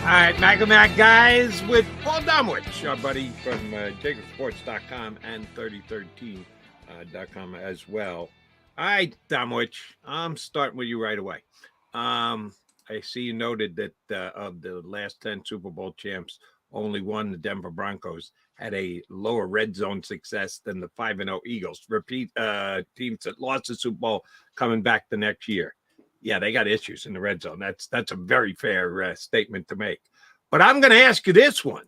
All right, Mac guys with Paul Domowitch, our buddy from JAKIBSports.com and 3013.com as well. All right, Domowitch, I'm starting with you right away. I see you noted that of the last 10 Super Bowl champs, only one, the Denver Broncos, had a lower red zone success than the 5-0 Eagles. Repeat, teams that lost the Super Bowl coming back the next year. Yeah, they got issues in the red zone. That's a very fair statement to make. But I'm going to ask you this one.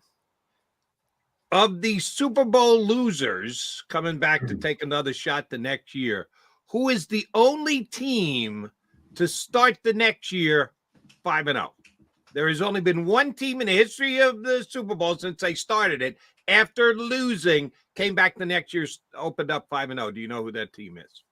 Of the Super Bowl losers coming back to take another shot the next year, who is the only team to start the next year 5-0? There has only been one team in the history of the Super Bowl since they started it, after losing, came back the next year, opened up 5-0. Do you know who that team is?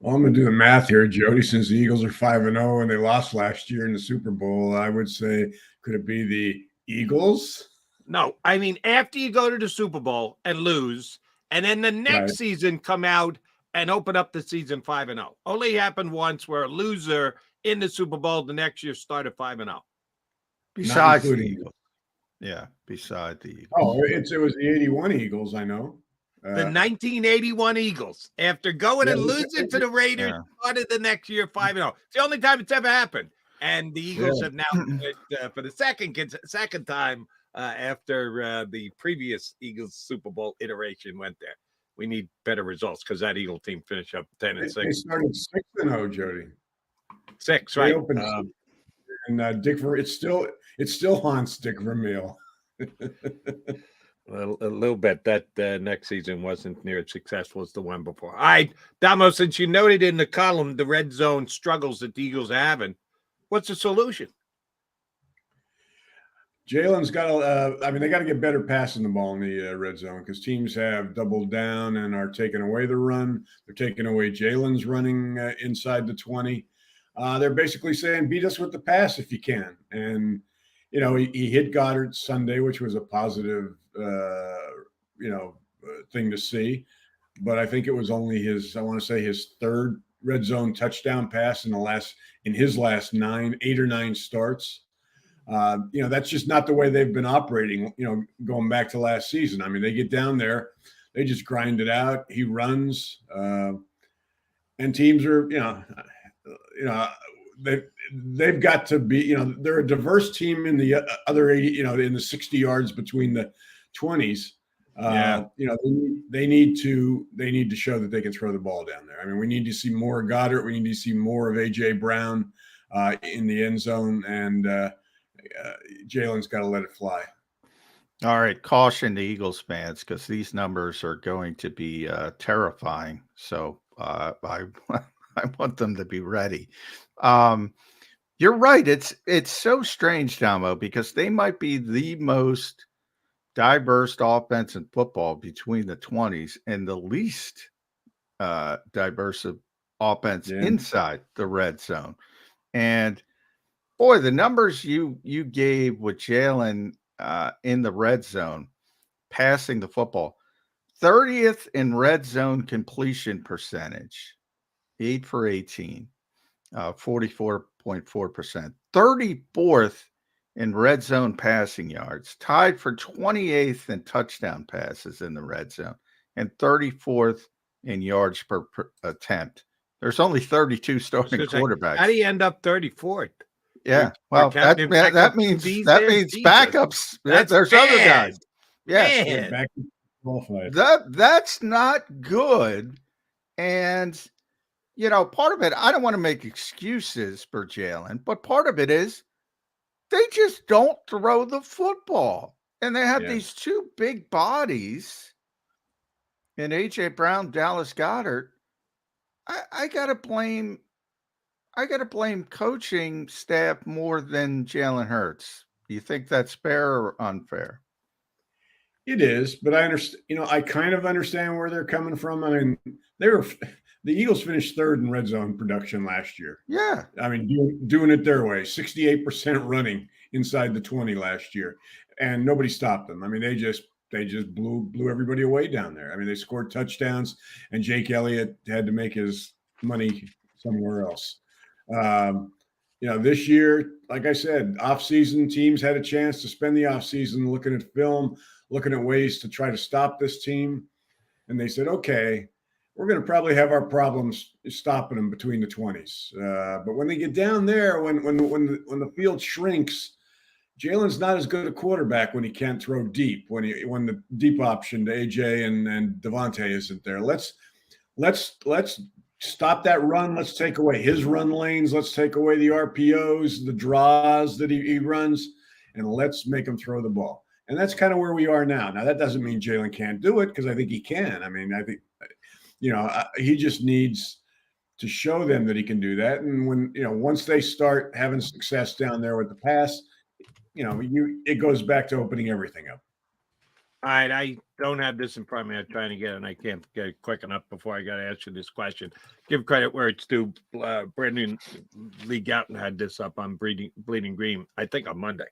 Well, I'm going to do the math here, Jody. Since the Eagles are 5-0 and they lost last year in the Super Bowl, I would say, could it be the Eagles? No, I mean, after you go to the Super Bowl and lose, and then the next season come out and open up the season 5-0. Only happened once where a loser in the Super Bowl the next year started 5-0. Besides the Eagles. Yeah, beside the Eagles. Oh, it was the 81 Eagles, I know. The 1981 Eagles, after going and losing to the Raiders, started the next year 5-0. It's the only time it's ever happened. And the Eagles have now, for the second time after the previous Eagles Super Bowl iteration went there. We need better results because that Eagle team finished up 10-6. They started 6-0, Jody. 6, right? And Dick, it still haunts Dick Vermeil. A little bit. That next season wasn't near as successful as the one before. All right, Damo, since you noted in the column the red zone struggles that the Eagles are having, what's the solution? Jalen's got to, they got to get better passing the ball in the red zone because teams have doubled down and are taking away the run. They're taking away Jalen's running inside the 20. They're basically saying, beat us with the pass if you can. And, he hit Goddard Sunday, which was a positive, thing to see. But I think it was only his third red zone touchdown pass in his last 8 or 9 starts. That's just not the way they've been operating, going back to last season. I mean, they get down there, they just grind it out. He runs, and teams are, they've got to be, they're a diverse team in the other 80, in the 60 yards between the 20s. They need to show that they can throw the ball down there. I mean, we need to see more of Goddard. We need to see more of AJ Brown in the end zone, and Jalen's got to let it fly. All right, caution the Eagles fans because these numbers are going to be terrifying. So I want them to be ready. You're right. It's so strange, Damo, because they might be the most diverse offense in football between the 20s and the least diverse offense inside the red zone. And boy, the numbers you gave with Jalen in the red zone, passing the football, 30th in red zone completion percentage, 8 for 18, 44.4%. 34th in red zone passing yards, tied for 28th in touchdown passes in the red zone, and 34th in yards per attempt. There's only 32 starting quarterbacks. How do you end up 34th? Yeah, well, that means backups. There's bad. Other guys. Yes, that's not good. And part of it, I don't want to make excuses for Jalen, but part of it is they just don't throw the football, and they have these two big bodies in AJ Brown, Dallas Goedert. I gotta blame coaching staff more than Jalen Hurts. Do you think that's fair or unfair? It is, but I understand. I kind of understand where they're coming from. I mean, the Eagles finished 3rd in red zone production last year. Yeah, I mean, doing it their way, 68% running inside the 20 last year, and nobody stopped them. I mean, they just blew everybody away down there. I mean, they scored touchdowns, and Jake Elliott had to make his money somewhere else. this year, like I said, off-season teams had a chance to spend the off-season looking at film, looking at ways to try to stop this team. And they said, okay, we're going to probably have our problems stopping them between the 20s. But when they get down there, when the field shrinks, Jalen's not as good a quarterback when he can't throw deep, when the deep option to AJ and Devontae isn't there. Let's stop that run. Let's take away his run lanes. Let's take away the RPOs, the draws that he runs, and let's make him throw the ball. And that's kind of where we are now. Now, that doesn't mean Jalen can't do it, because I think he can. I mean, I think, he just needs to show them that he can do that. And when, once they start having success down there with the pass, it goes back to opening everything up. All right, I don't have this in front of me. I'm trying to get it, and I can't get it quick enough before I got to answer this question. Give credit where it's due. Brendan Lee Gouton had this up on Bleeding Green, I think on Monday.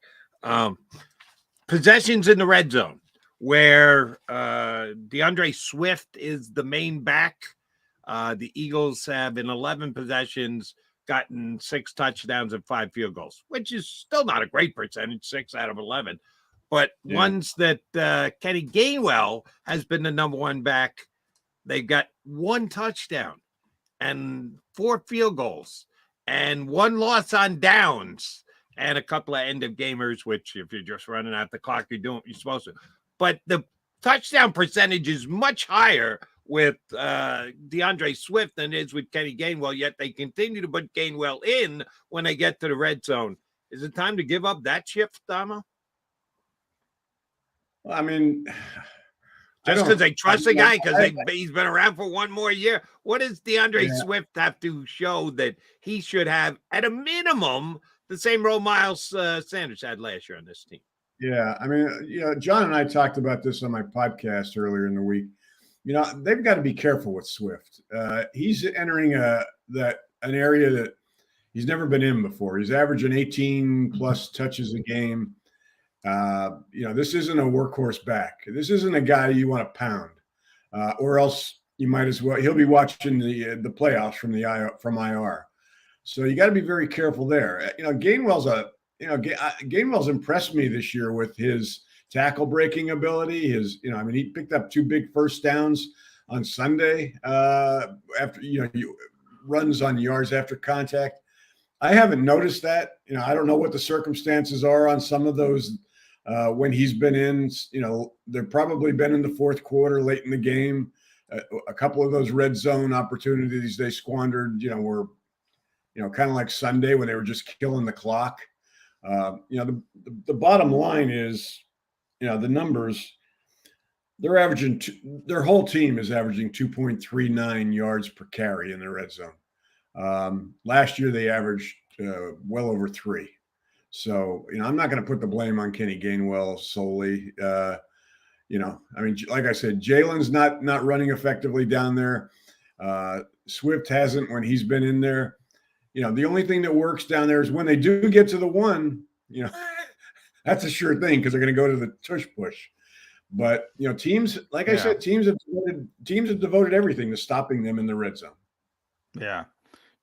Possessions in the red zone, where DeAndre Swift is the main back. The Eagles have, in 11 possessions, gotten 6 touchdowns and 5 field goals, which is still not a great percentage, 6 out of 11. But ones that Kenny Gainwell has been the number one back, they've got 1 touchdown and 4 field goals and 1 loss on downs and a couple of end-of-gamers, which if you're just running out the clock, you're doing what you're supposed to. But the touchdown percentage is much higher with DeAndre Swift than it is with Kenny Gainwell, yet they continue to put Gainwell in when they get to the red zone. Is it time to give up that shift, Damo? Well, I mean, just because they trust the guy, because he's been around for 1 more year. What does DeAndre Swift have to show that he should have, at a minimum, the same role Miles Sanders had last year on this team? Yeah, I mean, John and I talked about this on my podcast earlier in the week. They've got to be careful with Swift. He's entering an area that he's never been in before. He's averaging 18 plus touches a game. This isn't a workhorse back. This isn't a guy you want to pound, or else you might as well. He'll be watching the playoffs from IR. So you got to be very careful there. Gainwell's impressed me this year with his tackle breaking ability. He picked up 2 big first downs on Sunday after runs on yards after contact. I haven't noticed that. I don't know what the circumstances are on some of those when he's been in. They've probably been in the fourth quarter, late in the game. A couple of those red zone opportunities they squandered, were kind of like Sunday when they were just killing the clock. The bottom line is, the numbers, they're averaging, their whole team is averaging 2.39 yards per carry in the red zone. Last year, they averaged well over 3. So, I'm not going to put the blame on Kenny Gainwell solely. Like I said, Jalen's not running effectively down there. Swift hasn't when he's been in there. The only thing that works down there is when they do get to the 1, that's a sure thing, because they're going to go to the tush push. But teams, like I said, teams have devoted everything to stopping them in the red zone. Yeah,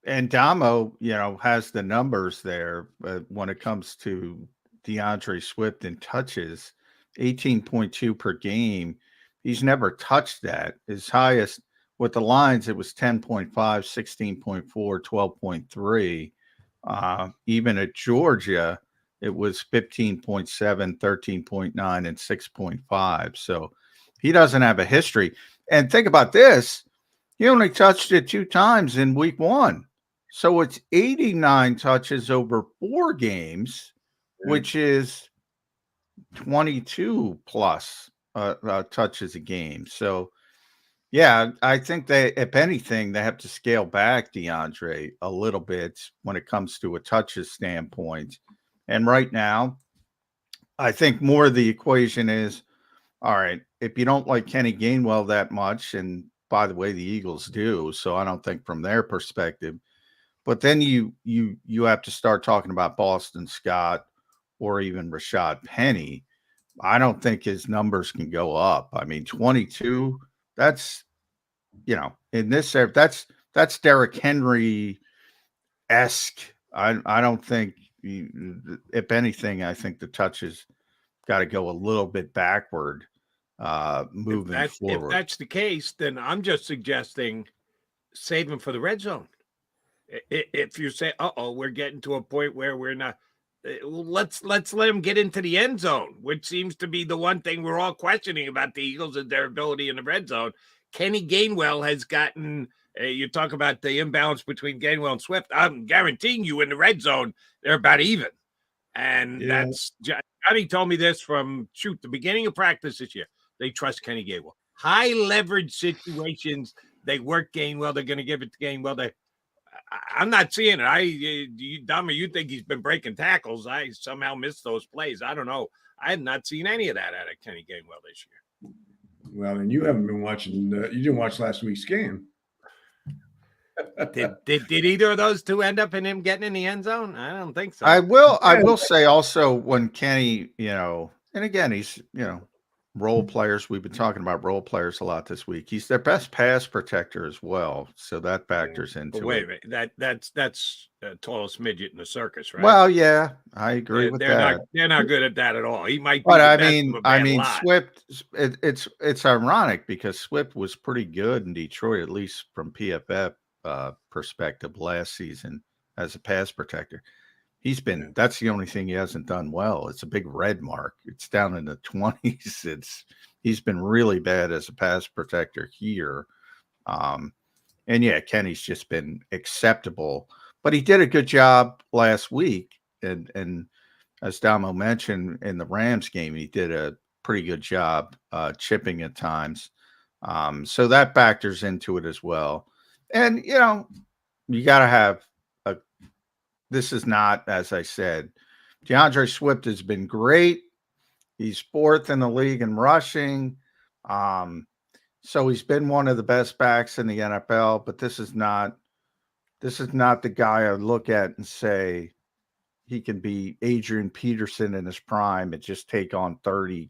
and Damo, has the numbers there when it comes to DeAndre Swift and touches, 18.2 per game. He's never touched that. His highest with the Lions, it was 10.5, 16.4, 12.3. Even at Georgia, it was 15.7, 13.9, and 6.5. So he doesn't have a history. And think about this. He only touched it 2 times in week 1. So it's 89 touches over 4 games, which is 22 plus touches a game. So, yeah, I think they, if anything, they have to scale back DeAndre a little bit when it comes to a touches standpoint. And right now, I think more of the equation is, all right, if you don't like Kenny Gainwell that much, and by the way, the Eagles do, so I don't think from their perspective, but then you have to start talking about Boston Scott or even Rashad Penny. I don't think his numbers can go up. I mean, 22, that's, in this, that's Derrick Henry-esque I don't think, if anything, I think the touch has got to go a little bit backward moving If forward. that's the case, then I'm just suggesting save him for the red zone. If you say, "Uh-oh, we're getting to a point where we're not," let's let him get into the end zone, which seems to be the one thing we're all questioning about the Eagles and their ability in the red zone. Kenny Gainwell has gotten. You talk about the imbalance between Gainwell and Swift. I'm guaranteeing you in the red zone, they're about even. And that's Johnny told me this from the beginning of practice this year. They trust Kenny Gainwell. High leverage situations, they work Gainwell. They're going to give it to Gainwell. I'm not seeing it. Dama, you think he's been breaking tackles? I somehow missed those plays. I don't know. I have not seen any of that out of Kenny Gainwell this year. Well, and you haven't been watching. You didn't watch last week's game. Did either of those two end up in him getting in the end zone? I don't think so. I will say also, when Kenny, and again, he's, role players. We've been talking about role players a lot this week. He's their best pass protector as well, so that factors into it. That's tallest midget in the circus, right? Well, yeah, I agree with that. They're not good at that at all. He might, but I mean, Swift. It's ironic because Swift was pretty good in Detroit, at least from PFF perspective, last season as a pass protector. He's been, that's the only thing he hasn't done well. It's a big red mark. It's down in the 20s. He's been really bad as a pass protector here. And yeah, Kenny's just been acceptable, but he did a good job last week. And as Damo mentioned, in the Rams game, he did a pretty good job chipping at times. So that factors into it as well. And, you got to have this is not, as I said, DeAndre Swift has been great. He's fourth in the league in rushing. So he's been one of the best backs in the NFL, but this is not the guy I look at and say he can be Adrian Peterson in his prime and just take on 30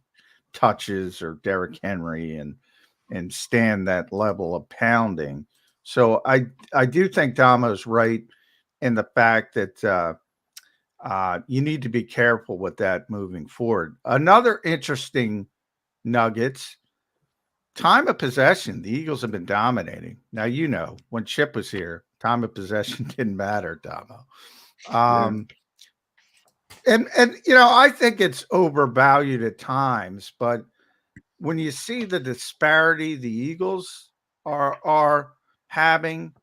touches, or Derrick Henry and stand that level of pounding. So I do think Damo's right in the fact that you need to be careful with that moving forward. Another interesting nuggets, time of possession. The Eagles have been dominating. Now, when Chip was here, time of possession didn't matter, Damo. And I think it's overvalued at times, but when you see the disparity the Eagles are having,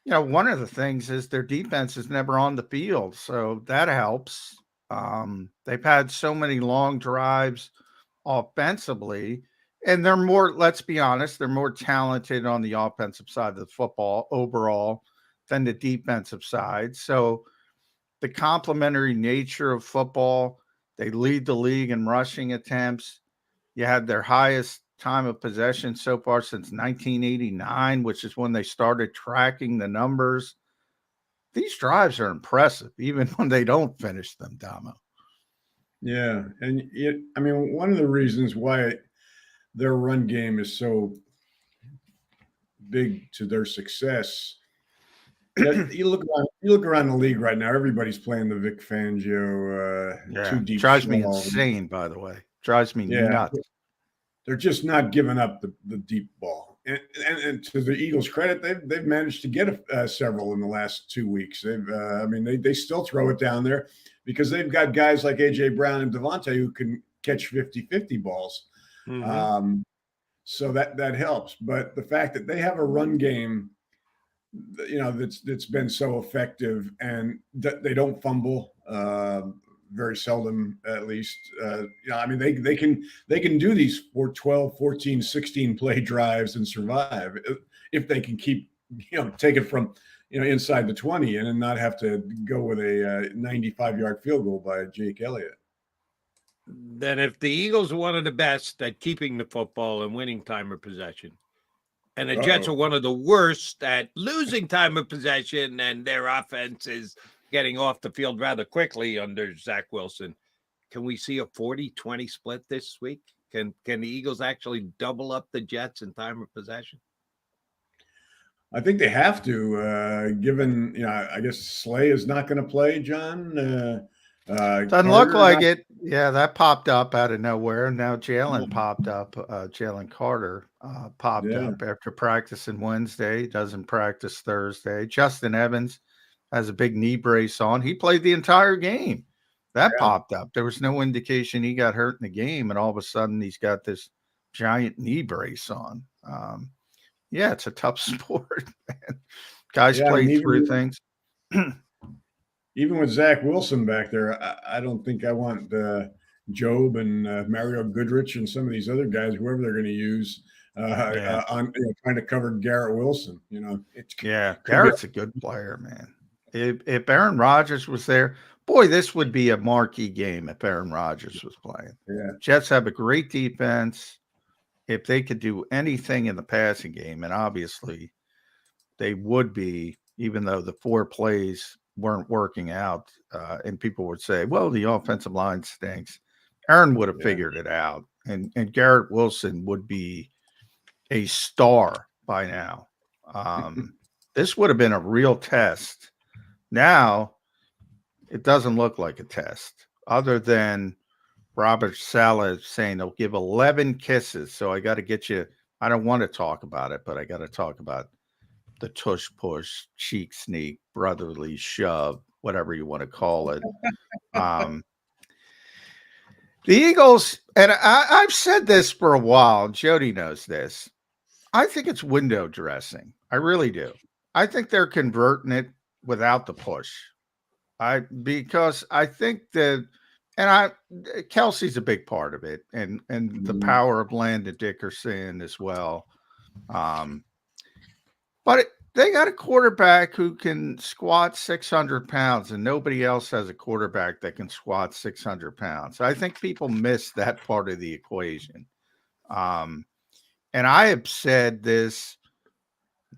one of the things is their defense is never on the field, so that helps. They've had so many long drives offensively, and they're more, let's be honest, they're more talented on the offensive side of the football overall than the defensive side. So the complementary nature of football, they lead the league in rushing attempts. You had their highest time of possession so far since 1989, which is when they started tracking the numbers. These drives are impressive, even when they don't finish them, Damo. Yeah, and one of the reasons why their run game is so big to their success. You look around the league right now. Everybody's playing the Vic Fangio too deep. Drives me insane, by the way. Drives me nuts. They're just not giving up the deep ball. And to the Eagles' credit, they've managed to get several in the last 2 weeks. They still throw it down there because they've got guys like A.J. Brown and Devontae who can catch 50-50 balls. Mm-hmm. So that helps. But the fact that they have a run game, that's been so effective, and they don't fumble very seldom, at least. They can do these 12, 14, 16 play drives and survive if they can keep, take it from, inside the 20 and not have to go with a 95-yard field goal by Jake Elliott. Then if the Eagles are one of the best at keeping the football and winning time of possession, and the Jets are one of the worst at losing time of possession, and their offense is getting off the field rather quickly under Zach Wilson, can we see a 40-20 split this week? Can the Eagles actually double up the Jets in time of possession? I think they have to, given, I guess Slay is not going to play, John. Doesn't look Carter like not. it. Yeah, that popped up out of nowhere. Now Jalen popped up. Jalen Carter popped Yeah, up after practicing Wednesday. Doesn't practice Thursday. Justin Evans has a big knee brace on. He played the entire game. That yeah. popped up. There was no indication he got hurt in the game, and all of a sudden he's got this giant knee brace on. Yeah, it's a tough sport, man. Guys Yeah, I play mean, through things. even with Zach Wilson back there, I don't think I want Job and Mario Goodrich and some of these other guys, whoever they're going to use, Yeah. on trying to cover Garrett Wilson. Yeah, Could be. Garrett's a good player, man. If Aaron Rodgers was there, boy, this would be a marquee game if Aaron Rodgers was playing. Yeah. Jets have a great defense. If they could do anything in the passing game, and obviously they would be, even though the 4 plays weren't working out, and people would say, well, the offensive line stinks. Aaron would have figured it out, and Garrett Wilson would be a star by now. This would have been a real test. Now, it doesn't look like a test, other than Robert Saleh saying they'll give 11 kisses. So I got to get you. I don't want to talk about it, but I got to talk about the tush push, cheek sneak, brotherly shove, whatever you want to call it. The Eagles, and I've said this for a while. Jody knows this. I think it's window dressing. I really do. I think they're converting it without the push. Because I think that, and Kelsey's a big part of it, and the power of Landon Dickerson as well. But they got a quarterback who can squat 600 pounds, and nobody else has a quarterback that can squat 600 pounds. I think people miss that part of the equation. And I have said this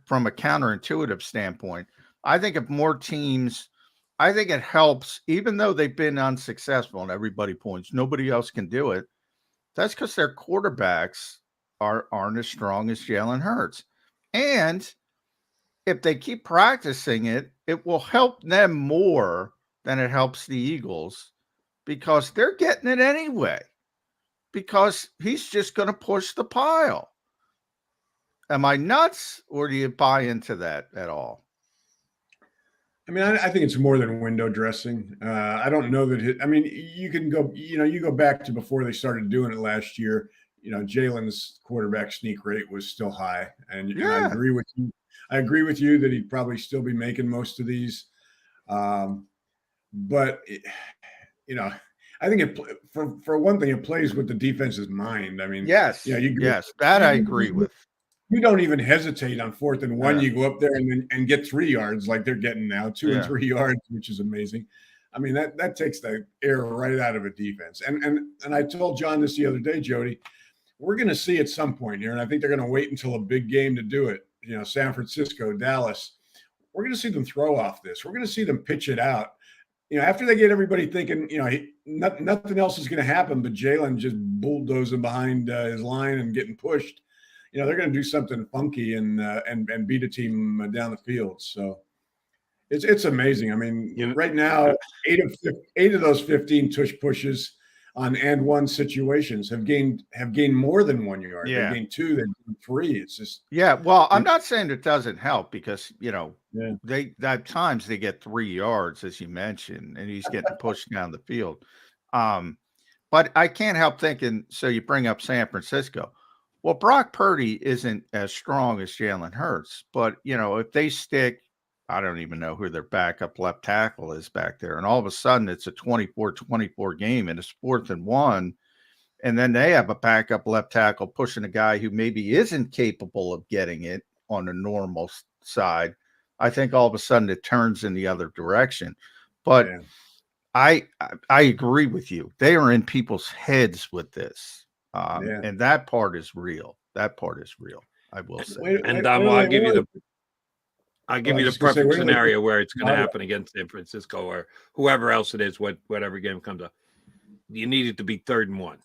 from a counterintuitive standpoint. I think if more teams, I think it helps, even though they've been unsuccessful and everybody points, nobody else can do it. That's because their quarterbacks aren't as strong as Jalen Hurts. And if they keep practicing it, it will help them more than it helps the Eagles, because they're getting it anyway, because he's just going to push the pile. Am I nuts, or do you buy into that at all? I mean, I think it's more than window dressing. I don't know that you can go, you go back to before they started doing it last year. Jalen's quarterback sneak rate was still high. And I agree with you. I agree with you that he'd probably still be making most of these. But, I think for one thing, it plays with the defense's mind. I mean, yes, that I agree with. You don't even hesitate on 4th and 1. You go up there and get 3 yards like they're getting now, 2 and 3 yards, which is amazing. I mean, that takes the air right out of a defense. And I told John this the other day, Jody, we're going to see at some point here, and I think they're going to wait until a big game to do it. San Francisco, Dallas. We're going to see them throw off this. We're going to see them pitch it out. After they get everybody thinking, nothing else is going to happen, but Jalen just bulldozing behind his line and getting pushed. They're going to do something funky and beat a team down the field. So it's amazing. I mean, right now, 8 of those 15 tush pushes on and 1 situations have gained more than 1 yard. Yeah. They gained 2, they gained 3. It's just well, I'm not saying it doesn't help, because they at times they get 3 yards, as you mentioned, and he's getting pushed down the field. But I can't help thinking. So you bring up San Francisco. Well, Brock Purdy isn't as strong as Jalen Hurts, but if they stick, I don't even know who their backup left tackle is back there, and all of a sudden it's a 24-24 game and it's 4th and 1, and then they have a backup left tackle pushing a guy who maybe isn't capable of getting it on a normal side. I think all of a sudden it turns in the other direction. But I agree with you. They are in people's heads with this. And that part is real. That part is real, I will say. I'll give you the perfect scenario where it's going to happen against San Francisco or whoever else it is, whatever game comes up. You need it to be 3rd and 1.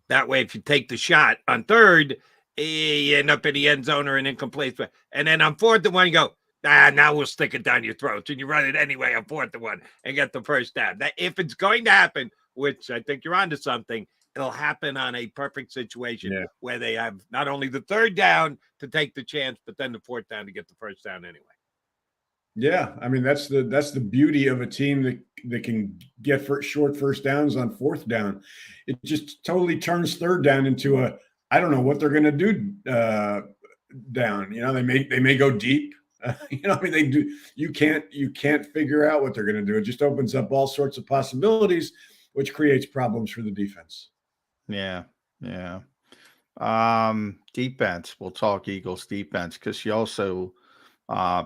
That way, if you take the shot on 3rd, you end up in the end zone or an incomplete. And then on 4th and 1, you go, now we'll stick it down your throats. And you run it anyway on 4th and 1 and get the first down. That if it's going to happen, which I think you're onto something, it'll happen on a perfect situation where they have not only the 3rd down to take the chance, but then the 4th down to get the first down anyway. Yeah, I mean that's the beauty of a team that can get short first downs on 4th down. It just totally turns 3rd down into a I don't know what they're going to do down. You know, they may go deep. You know, I mean they do. You can't figure out what they're going to do. It just opens up all sorts of possibilities, which creates problems for the defense. Yeah. Defense. We'll talk Eagles defense because you also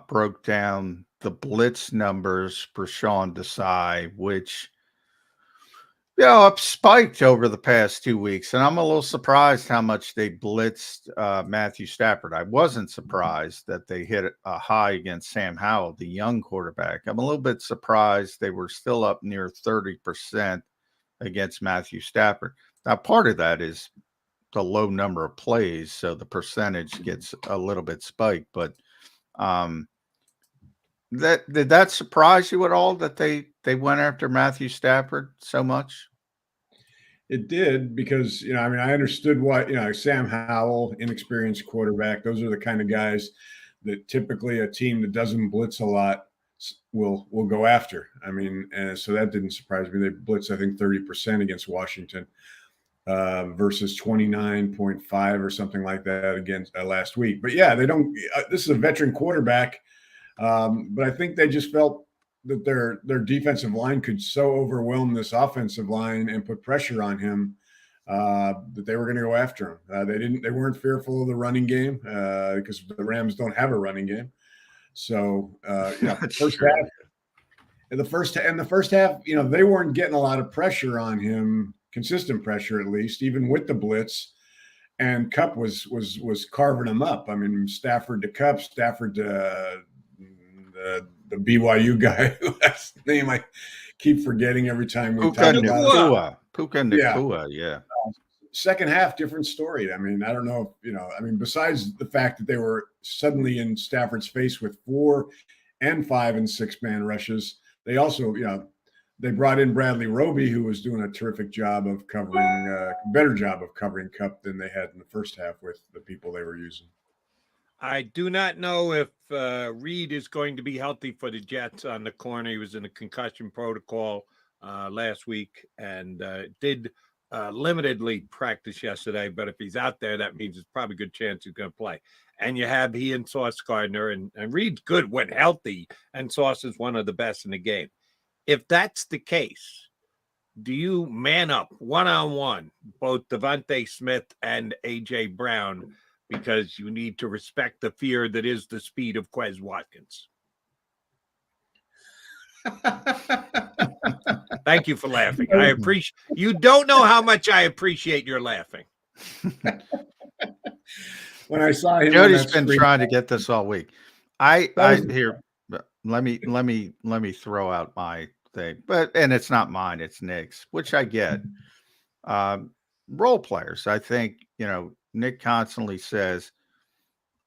broke down the blitz numbers for Sean Desai, which have spiked over the past 2 weeks, and I'm a little surprised how much they blitzed Matthew Stafford. I wasn't surprised that they hit a high against Sam Howell, the young quarterback. I'm a little bit surprised they were still up near 30% against Matthew Stafford. Now, part of that is the low number of plays, so the percentage gets a little bit spiked. But did that surprise you at all that they went after Matthew Stafford so much? It did because, you know, I mean, I understood why, you know, Sam Howell, inexperienced quarterback. Those are the kind of guys that typically a team that doesn't blitz a lot will go after. I mean, and so that didn't surprise me. They blitzed, I think, 30% against Washington versus 29.5 or something like that against last week. But yeah, they don't. This is a veteran quarterback, but I think they just felt that their defensive line could so overwhelm this offensive line and put pressure on him that they were going to go after him. They weren't fearful of the running game because the Rams don't have a running game. So in the first half, you know, they weren't getting a lot of pressure on him, consistent pressure at least, even with the blitz. And Kupp was carving him up. I mean, Stafford to Kupp, Stafford to the BYU guy whose name I keep forgetting every time we talk about it. Puka Nacua, yeah. Second half, different story. I mean, I don't know, you know, I mean, besides the fact that they were suddenly in Stafford's face with 4 and 5 and 6 man rushes, they also, you know, they brought in Bradley Roby, who was doing a terrific job of covering, better job of covering Kupp than they had in the first half with the people they were using. I do not know if Reed is going to be healthy for the Jets on the corner. He was in a concussion protocol last week and did limitedly practice yesterday. But if he's out there, that means it's probably a good chance he's going to play. And you have he and Sauce Gardner, and Reed's good when healthy, and Sauce is one of the best in the game. If that's the case, do you man up one-on-one, both Devontae Smith and A.J. Brown, because you need to respect the fear that is the speed of Quez Watkins? Thank you for laughing. I appreciate you. Don't know how much I appreciate your laughing. When I saw him, Jody's been trying to get this all week. Here, let me throw out my thing, and it's not mine, it's Nick's, which I get. Role players, I think, you know, Nick constantly says,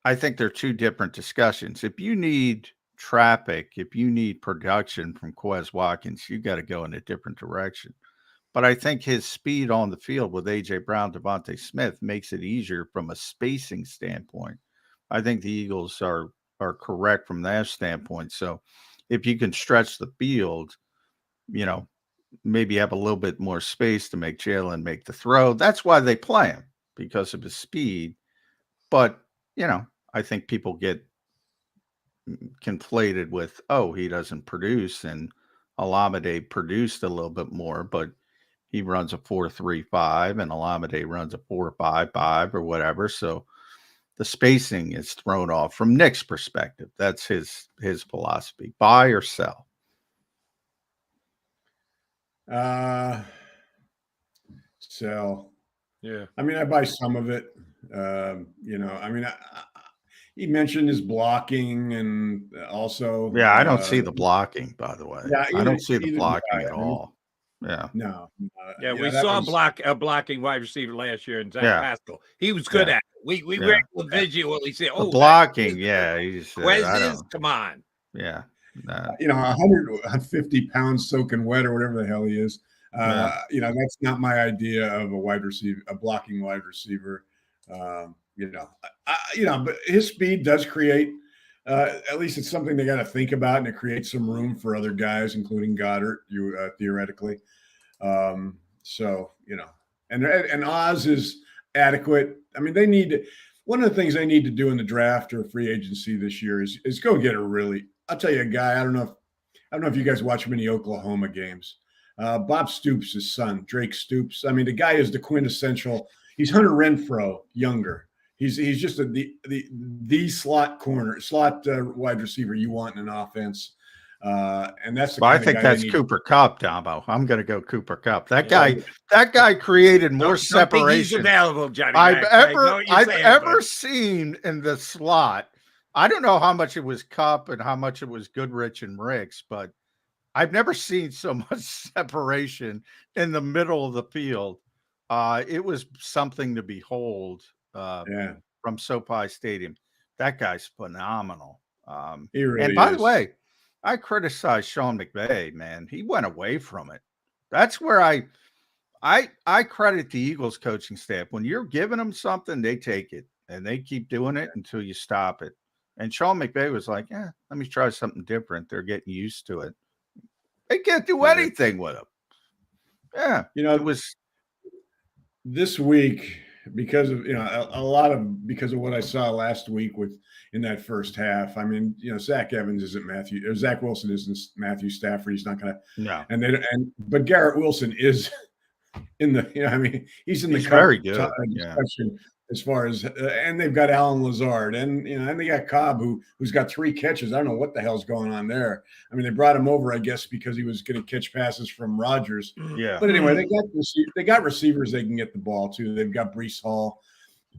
I think they're two different discussions. If you need traffic, if you need production from Quez Watkins, you got to go in a different direction. But I think his speed on the field with A.J. Brown, Devontae Smith makes it easier from a spacing standpoint. I think the Eagles are correct from that standpoint. So if you can stretch the field, you know, maybe have a little bit more space to make Jalen make the throw. That's why they play him, because of his speed. But, you know, I think people get conflated with, oh, he doesn't produce, and Olamide produced a little bit more, but he runs a 4.35 and Olamide runs a 4.55 or whatever. So the spacing is thrown off from Nick's perspective. That's his philosophy. Buy or sell? Sell. Yeah. I mean, I buy some of it. You know, I mean, he mentioned his blocking and also. Yeah, I don't see the blocking, by the way. Yeah, I don't see the blocking at all. Yeah. No. Yeah, we that saw was- a blocking wide receiver last year in Zach Yeah. Pascal. He was good Yeah. at it. We Yeah. were able to visually see. The Oh, blocking. Yeah. He's I Quez is. don't. Come on. Yeah. 150 pounds soaking wet or whatever the hell he is. Yeah. That's not my idea of a wide receiver, a blocking wide receiver. But his speed does create, at least it's something they got to think about, and it creates some room for other guys, including Goddard, theoretically. And Oz is adequate. I mean, they need to, one of the things they need to do in the draft or free agency this year is go get a really, I'll tell you a guy, I don't know if you guys watch many Oklahoma games. Bob Stoops, his son, Drake Stoops. I mean, the guy is the quintessential. He's Hunter Renfrow, younger. He's just the slot wide receiver you want in an offense. And that's the Well, I kind of think guy that's Cooper Kupp, Damo. I'm going to go Cooper Kupp. That guy created more separation. He's available, Johnny. I've ever seen in the slot. I don't know how much it was Kupp and how much it was Goodrich and Ricks, but I've never seen so much separation in the middle of the field. It was something to behold from SoFi Stadium. That guy's phenomenal. He really and by is. the way, I criticize Sean McVay, man. He went away from it. That's where I credit the Eagles coaching staff. When you're giving them something, they take it and they keep doing it until you stop it. And Sean McVay was like, let me try something different. They're getting used to it. They can't do anything with him. Yeah. It was this week because of, because of what I saw last week in that first half. I mean, Zach Evans isn't Zach Wilson isn't Matthew Stafford. He's not going to, no. But Garrett Wilson is in the, he's in the very good discussion as far as, and they've got Alan Lazard and they got Cobb who's got 3 catches. I don't know what the hell's going on there. I mean, they brought him over, I guess, because he was going to catch passes from Rodgers. Yeah. But anyway, they got receivers they can get the ball to. They've got Breece Hall.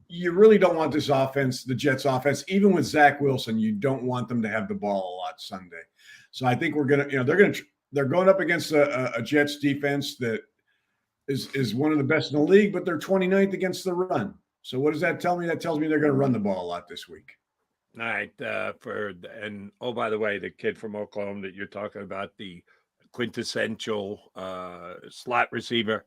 You really don't want this offense, the Jets offense, even with Zach Wilson, you don't want them to have the ball a lot Sunday. So I think they're going up against a Jets defense that is one of the best in the league, but they're 29th against the run. So what does that tell me? That tells me they're going to run the ball a lot this week. All right. By the way, the kid from Oklahoma that you're talking about, the quintessential slot receiver.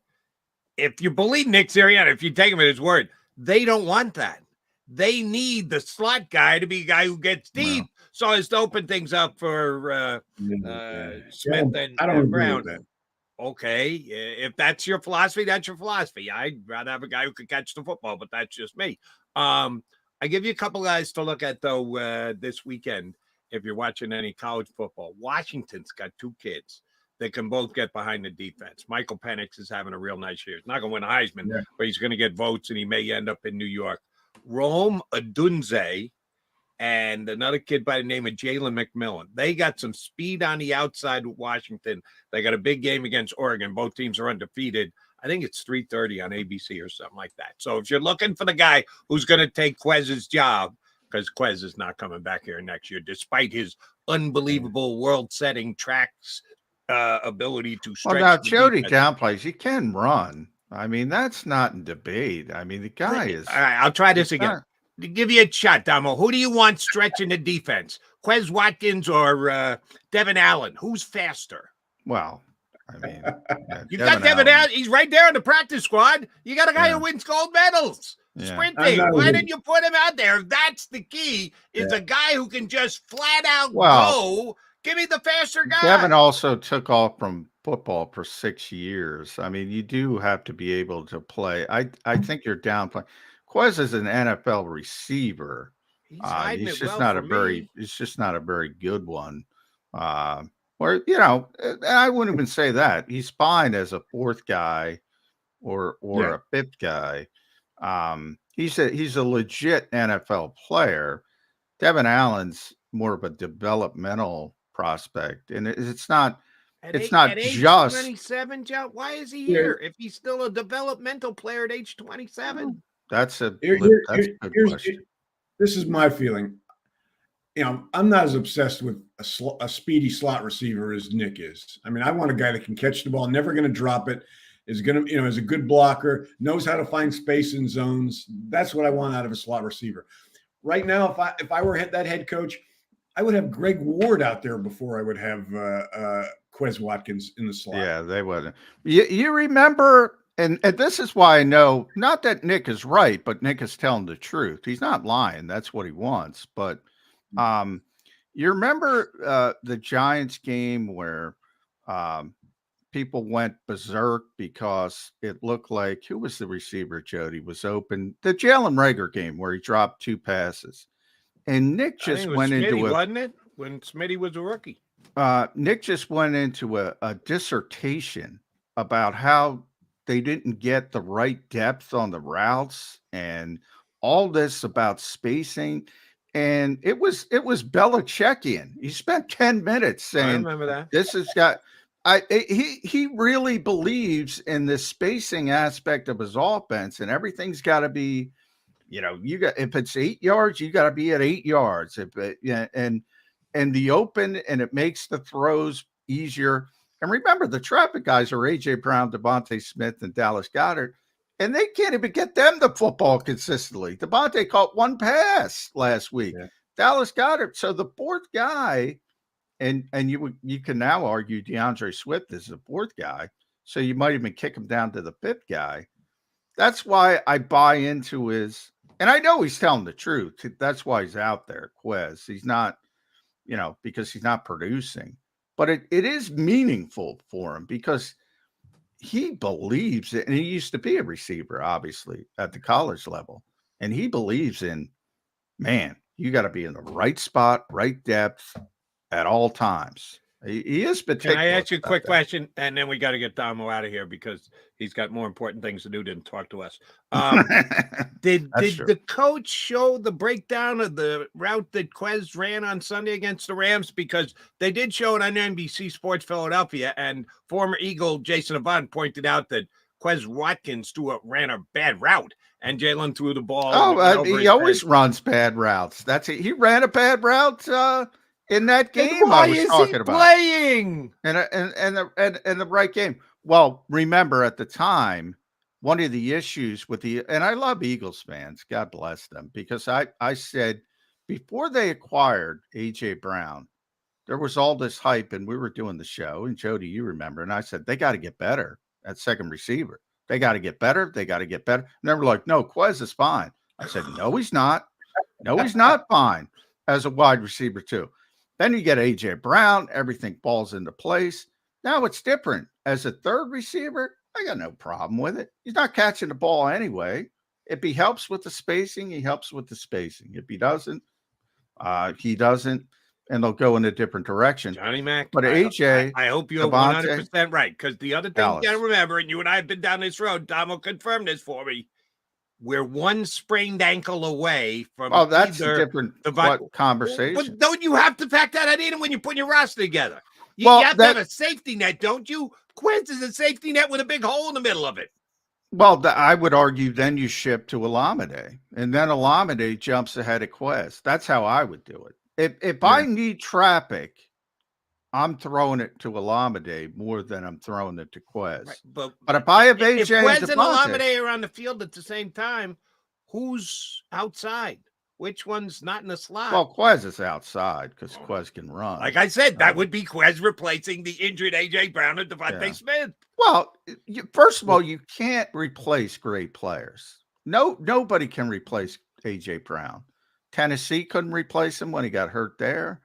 If you believe Nick Sirianni, if you take him at his word, they don't want that. They need the slot guy to be a guy who gets deep, so as to open things up for Smith and Brown. Okay, if that's your philosophy, that's your philosophy. I'd rather have a guy who could catch the football, but that's just me. I give you a couple guys to look at, though, this weekend. If you're watching any college football, Washington's got 2 kids that can both get behind the defense. Michael Penix is having a real nice year. He's not going to win a Heisman, but he's going to get votes, and he may end up in New York. Rome Odunze and another kid by the name of Jalen McMillan. They got some speed on the outside with Washington. They got a big game against Oregon. Both teams are undefeated. I think it's 3:30 on ABC or something like that. So if you're looking for the guy who's going to take Quez's job, because Quez is not coming back here next year, despite his unbelievable world-setting tracks ability to stretch. Well, now Jody downplays. He can run. I mean, that's not in debate. I mean, the guy is. All right, I'll try this again. To give you a shot, Damo. Who do you want stretching the defense? Quez Watkins or Devin Allen? Who's faster? Well, I mean, you got Devin Allen. He's right there on the practice squad. You got a guy who wins gold medals. Sprinting. Why didn't you put him out there? If that's the key, is a guy who can just flat out go. Give me the faster guy. Devin also took off from football for 6 years. I mean, you do have to be able to play. I think you're downplaying. Quez is an NFL receiver. He's just not a very good one. I wouldn't even say that. He's fine as a 4th guy or a 5th guy. He's a legit NFL player. Devin Allen's more of a developmental prospect, and it's not just 27. Joe, why is he here if he's still a developmental player at age 27? That's a good question. This is my feeling. I'm not as obsessed with a speedy slot receiver as Nick is. I mean, I want a guy that can catch the ball, never going to drop it, is going to, is a good blocker, knows how to find space in zones. That's what I want out of a slot receiver. Right now, if I were that head coach, I would have Greg Ward out there before I would have Quez Watkins in the slot. Yeah, they wouldn't. You remember, and this is why I know, not that Nick is right, but Nick is telling the truth. He's not lying. That's what he wants. But you remember the Giants game where people went berserk because it looked like, who was the receiver, Jody, was open? The Jalen Reagor game where he dropped 2 passes. And Nick just went into wasn't it? When Smitty was a rookie. Nick just went into a dissertation about how they didn't get the right depth on the routes and all this about spacing. And it was Belichickian. He spent 10 minutes saying, I remember that. This has got, he really believes in this spacing aspect of his offense, and everything's got to be, if it's 8 yards, you got to be at 8 yards. And the open, and it makes the throws easier. And remember, the traffic guys are A.J. Brown, Devontae Smith, and Dallas Goedert, and they can't even get them the football consistently. Devontae caught 1 pass last week. Yeah. Dallas Goedert. So the 4th guy, and you can now argue DeAndre Swift is the 4th guy. So you might even kick him down to the 5th guy. That's why I buy into his, and I know he's telling the truth. That's why he's out there, Quez. He's not, because he's not producing. But it is meaningful for him because he believes it. And he used to be a receiver, obviously, at the college level. And he believes in, man, you got to be in the right spot, right depth at all times. He is particular. Can I ask you a quick question? And then we got to get Domo out of here because he's got more important things to do than talk to us. Did the coach show the breakdown of the route that Quez ran on Sunday against the Rams? Because they did show it on NBC Sports Philadelphia, and former Eagle Jason Avant pointed out that Quez Watkins ran a bad route, and Jalen threw the ball. He always runs bad routes. That's it. He ran a bad route in that game. Why is he playing? And the right game. Well, remember at the time, one of the issues with and I love Eagles fans, God bless them, because I said before they acquired A.J. Brown, there was all this hype, and we were doing the show, and Jody, you remember, and I said, they got to get better at second receiver. They got to get better. They got to get better. And they were like, no, Quez is fine. I said, no, he's not. No, he's not fine as a wide receiver too. Then you get A.J. Brown, everything falls into place. Now it's different. As a third receiver, I got no problem with it. He's not catching the ball anyway. If he helps with the spacing, he helps with the spacing. If he doesn't, he doesn't, and they'll go in a different direction. Johnny Mac. But AJ, I hope you're 100% right, because the other thing you got to remember, and you and I have been down this road, Tom will confirm this for me, we're one sprained ankle away from that's a different conversation. But don't you have to factor that in when you put your roster together? You have to have a safety net, don't you? Quez is a safety net with a big hole in the middle of it. Well, I would argue then you ship to Olamide, and then Olamide jumps ahead of Quez. That's how I would do it. If I need traffic, I'm throwing it to Olamide more than I'm throwing it to Quez. Right, but if I have AJ, if Quez and Olamide are on the field at the same time, who's outside? Which one's not in the slot? Well, Quez is outside because Quez can run. Like I said, that would be Quez replacing the injured A.J. Brown and Devontae Smith. Well, first of all, you can't replace great players. Nobody can replace A.J. Brown. Tennessee couldn't replace him when he got hurt there.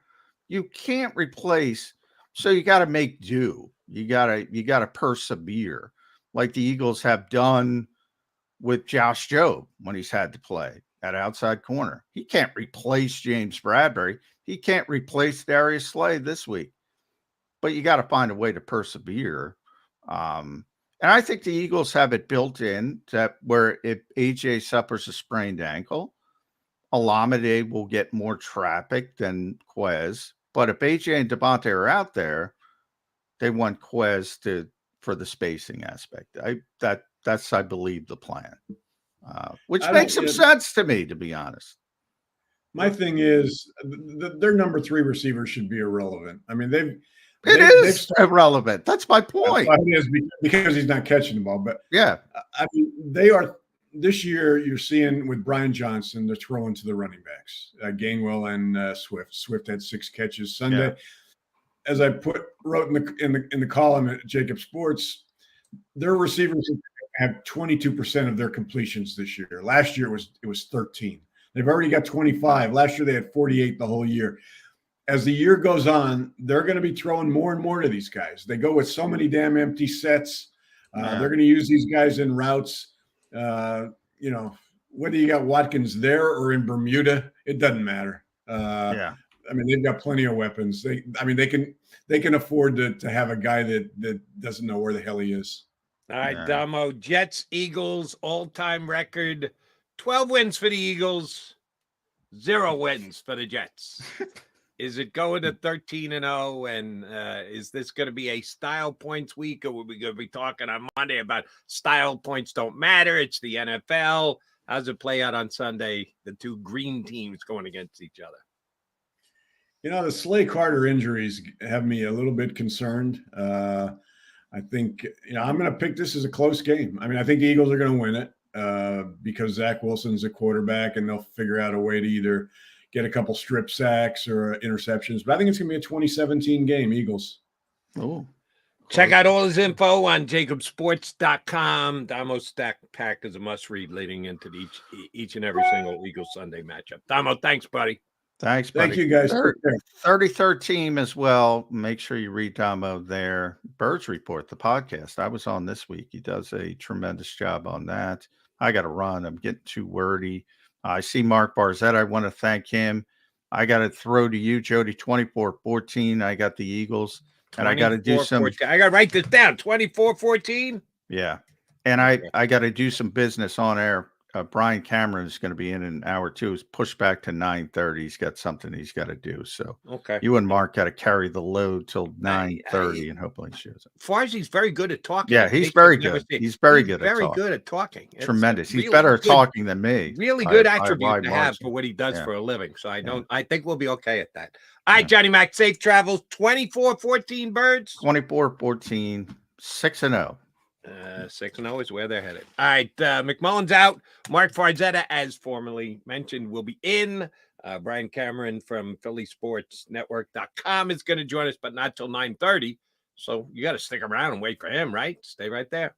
You can't replace, so you got to make do. You got to persevere, like the Eagles have done with Josh Jobe when he's had to play at outside corner. He can't replace James Bradbury. He can't replace Darius Slay this week. But you got to find a way to persevere. And I think the Eagles have it built in that where if AJ suffers a sprained ankle, Olamide will get more traffic than Quez. But if AJ and Devontae are out there, they want Quez for the spacing aspect. That's I believe the plan. Which makes some sense to me, to be honest. My thing is their number 3 receiver should be irrelevant. I mean, it is irrelevant. That's my point. It is because he's not catching the ball. But yeah, I mean, they are this year. You're seeing with Brian Johnson, they're throwing to the running backs, Gainwell and Swift. Swift had 6 catches Sunday. Yeah. As I wrote in the column at JAKIB Sports, their receivers have 22% of their completions this year. Last year it was 13. They've already got 25. Last year they had 48 the whole year. As the year goes on, they're going to be throwing more and more to these guys. They go with so many damn empty sets. They're going to use these guys in routes. Whether you got Watkins there or in Bermuda, it doesn't matter. I mean, they've got plenty of weapons. They can afford to have a guy that doesn't know where the hell he is. All right, Damo. Jets, Eagles, all-time record. 12 wins for the Eagles, 0 wins for the Jets. Is it going to 13-0? And is this going to be a style points week, or are we going to be talking on Monday about style points don't matter? It's the NFL. How's it play out on Sunday? The 2 green teams going against each other. The Slay Carter injuries have me a little bit concerned. I think, I'm going to pick this as a close game. I mean, I think the Eagles are going to win it because Zach Wilson's a quarterback, and they'll figure out a way to either get a couple strip sacks or interceptions. But I think it's going to be a 2017 game, Eagles. Oh, check out all his info on JAKIBSports.com. Damo's Stack Pack is a must-read leading into each and every single Eagles Sunday matchup. Damo, thanks, buddy. Thanks, buddy. Thank you, guys. 33rd team as well. Make sure you read Damo there. Birds Report, the podcast. I was on this week. He does a tremendous job on that. I got to run. I'm getting too wordy. I see Mark Barzetta. I want to thank him. I got to throw to you, Jody, 24-14. I got the Eagles. And I got to do some. I got to write this down. 24-14. Yeah. And I got to do some business on air. Brian Cameron is going to be in an hour too. It's pushed back to 9:30. He's got something he's got to do. So you and Mark got to carry the load till 9:30 and hopefully he shows up. Farzi's very good at talking. Yeah, he's very good. He's very good at talking. Tremendous. He's better at talking than me. Really good attribute to have for what he does for a living. So I think we'll be okay at that. All right, Johnny Mac, safe travels. 24-14 Birds. 24-14, 6-0. 6-0 is where they're headed. All right, McMullen's out. Mark Farzetta, as formerly mentioned, will be in. Brian Cameron from PhillySportsNetwork.com is going to join us, but not till 9:30. So you got to stick around and wait for him, right? Stay right there.